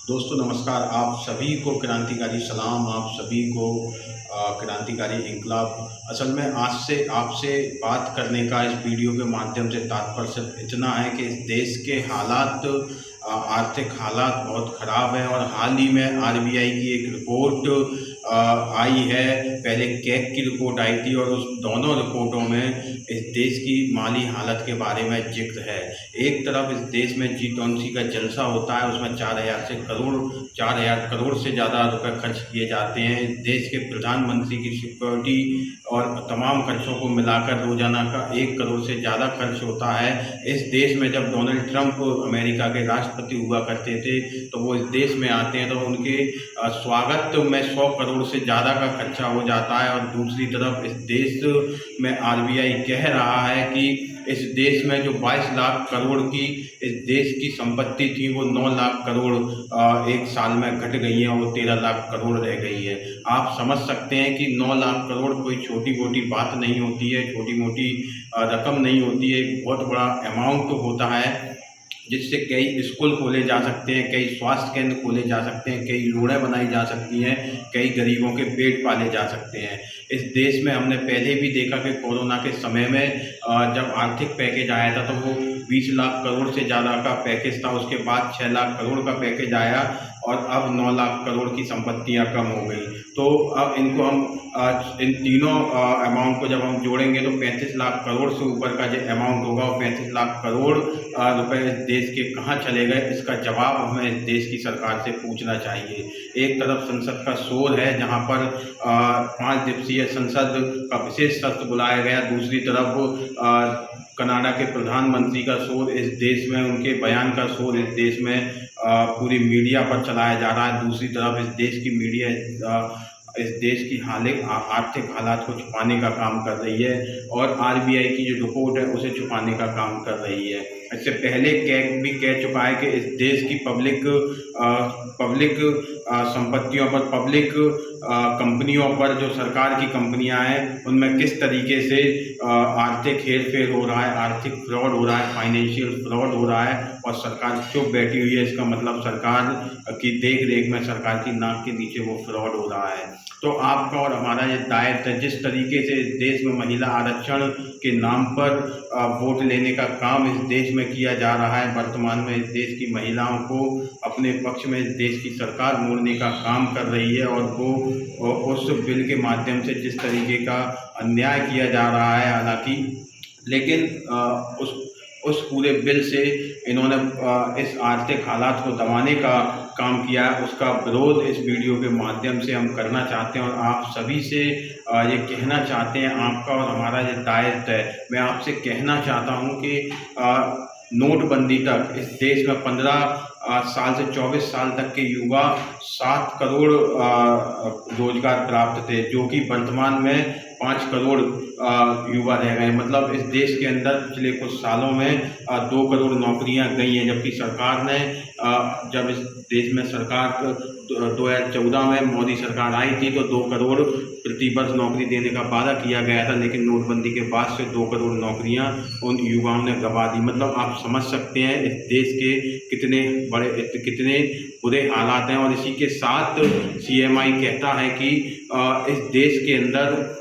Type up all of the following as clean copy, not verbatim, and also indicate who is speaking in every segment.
Speaker 1: दोस्तों नमस्कार। आप सभी को क्रांतिकारी सलाम। आप सभी को क्रांतिकारी इंकलाब। असल में आज से आपसे बात करने का इस वीडियो के माध्यम से तात्पर्य सिर्फ इतना है कि इस देश के हालात, आर्थिक हालात बहुत ख़राब हैं और हाल ही में आरबीआई की एक रिपोर्ट आई है। पहले कैग की रिपोर्ट आई थी और उस दोनों रिपोर्टों में इस देश की माली हालत के बारे में जिक्र है। एक तरफ इस देश में G20 का जलसा होता है, उसमें 4,000 करोड़ से ज़्यादा रुपए खर्च किए जाते हैं। देश के प्रधानमंत्री की सिक्योरिटी और तमाम खर्चों को मिलाकर रोजाना का 1 करोड़ से ज़्यादा खर्च होता है। इस देश में जब डोनाल्ड ट्रंप अमेरिका के राष्ट्रपति हुआ करते थे तो वो इस देश में आते हैं तो उनके स्वागत में 100 करोड़ से ज़्यादा का खर्चा हो जाता है। और दूसरी तरफ इस देश में आरबीआई कह रहा है कि इस देश में जो 22 लाख करोड़ की इस देश की संपत्ति थी वो 9 लाख करोड़ एक साल में घट गई है और 13 लाख करोड़ रह गई है। आप समझ सकते हैं कि 9 लाख करोड़ कोई छोटी मोटी बात नहीं होती है, छोटी मोटी रकम नहीं होती है। एक बहुत बड़ा अमाउंट होता है जिससे कई स्कूल खोले जा सकते हैं, कई स्वास्थ्य केंद्र खोले जा सकते हैं, कई रोडें बनाई जा सकती हैं, कई गरीबों के पेट पाले जा सकते हैं। इस देश में हमने पहले भी देखा कि कोरोना के समय में जब आर्थिक पैकेज आया था तो वो 20 लाख करोड़ से ज़्यादा का पैकेज था। उसके बाद 6 लाख करोड़ का पैकेज आया और अब 9 लाख करोड़ की संपत्तियां कम हो गई। तो अब इनको हम इन तीनों अमाउंट को जब हम जोड़ेंगे तो 35 लाख करोड़ से ऊपर का जो अमाउंट होगा वो 35 लाख करोड़ रुपए इस देश के कहाँ चले गए, इसका जवाब हमें इस देश की सरकार से पूछना चाहिए। एक तरफ संसद का शोर है जहाँ पर 5 दिवसीय संसद का विशेष सत्र बुलाया गया, दूसरी तरफ कनाडा के प्रधानमंत्री का शोर इस देश में, उनके बयान का शोर इस देश में पूरी मीडिया पर चलाया जा रहा है। दूसरी तरफ इस देश की मीडिया इस देश की आर्थिक हालात को छुपाने का काम कर रही है और आरबीआई की जो रिपोर्ट है उसे छुपाने का काम कर रही है। इससे पहले कैग भी कह चुका है कि इस देश की पब्लिक संपत्तियों पर, पब्लिक कंपनियों पर, जो सरकार की कंपनियां हैं उनमें किस तरीके से आर्थिक हेरफेर हो रहा है, आर्थिक फ्रॉड हो रहा है, फाइनेंशियल फ्रॉड हो रहा है और सरकार चुप बैठी हुई है। इसका मतलब सरकार की देख रेख में, सरकार की नाक के नीचे वो फ्रॉड हो रहा है। तो आपका और हमारा ये दायित्व है, जिस तरीके से इस देश में महिला आरक्षण के नाम पर वोट लेने का काम इस देश में किया जा रहा है, वर्तमान में इस देश की महिलाओं को अपने पक्ष में इस देश की सरकार मोड़ने का काम कर रही है और वो उस बिल के माध्यम से जिस तरीके का अन्याय किया जा रहा है, हालांकि लेकिन उस पूरे बिल से इन्होंने इस आर्थिक हालात को दबाने का काम किया है, उसका विरोध इस वीडियो के माध्यम से हम करना चाहते हैं और आप सभी से ये कहना चाहते हैं, आपका और हमारा ये दायित्व है। मैं आपसे कहना चाहता हूँ कि नोटबंदी तक इस देश में 15 साल से 24 साल तक के युवा 7 करोड़ रोजगार प्राप्त थे, जो कि वर्तमान में 5 करोड़ युवा रह गए। मतलब इस देश के अंदर पिछले कुछ सालों में 2 करोड़ नौकरियां गई हैं, जबकि सरकार ने जब इस देश में सरकार 2014 में मोदी सरकार आई थी तो 2 करोड़ प्रतिवर्ष नौकरी देने का वादा किया गया था, लेकिन नोटबंदी के बाद से 2 करोड़ नौकरियां उन युवाओं ने गंवा दी। मतलब आप समझ सकते हैं इस देश के कितने बुरे हालात हैं। और इसी के साथ सीएमआई कहता है कि इस देश के अंदर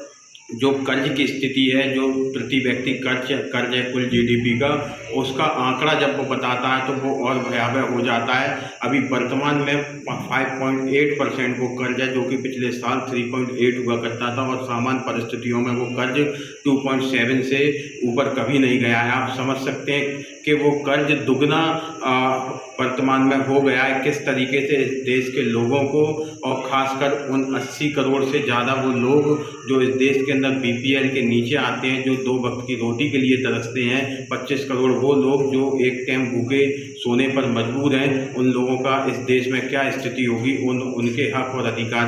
Speaker 1: जो कर्ज की स्थिति है, जो प्रति व्यक्ति कर्ज है कुल जीडीपी का, उसका आंकड़ा जब वो बताता है तो वो और भयावह हो जाता है। अभी वर्तमान में 5.8% वो कर्ज है, जो कि पिछले साल 3.8 हुआ करता था और सामान्य परिस्थितियों में वो कर्ज 2.7 से ऊपर कभी नहीं गया है। आप समझ सकते हैं कि वो कर्ज दुगना वर्तमान में हो गया है। किस तरीके से इस देश के लोगों को, और ख़ासकर उन 80 करोड़ से ज़्यादा वो लोग जो इस देश के अंदर बीपीएल के नीचे आते हैं, जो 2 वक्त की रोटी के लिए तरसते हैं, 25 करोड़ वो लोग जो एक टाइम भूखे सोने पर मजबूर हैं, उन लोगों का इस देश में क्या स्थिति होगी। उनके हक और अधिकार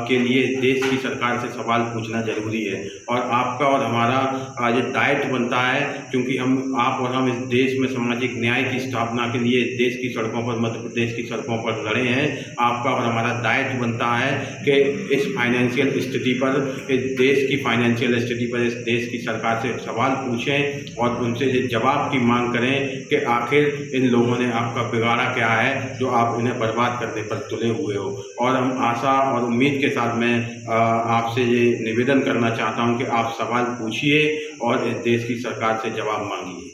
Speaker 1: के लिए देश की सरकार से सवाल पूछना जरूरी है और आपका और हमारा ये दायित्व बनता है, क्योंकि आप और हम इस देश में सामाजिक न्याय की स्थापना के लिए इस देश की सड़कों पर, मध्य प्रदेश की सड़कों पर लड़े हैं। आपका और हमारा दायित्व बनता है कि इस फाइनेंशियल स्थिति पर, इस देश की फाइनेंशियल स्थिति पर इस देश की सरकार से सवाल पूछें और उनसे ये जवाब की मांग करें कि आखिर इन लोगों ने आपका बिगाड़ा क्या है जो आप इन्हें बर्बाद करने पर तुले हुए हो। और हम आशा और उम्मीद के साथ मैं आपसे ये निवेदन करना चाहता हूँ कि आप सवाल पूछिए और इस देश की सरकार से जवाब मांगिए।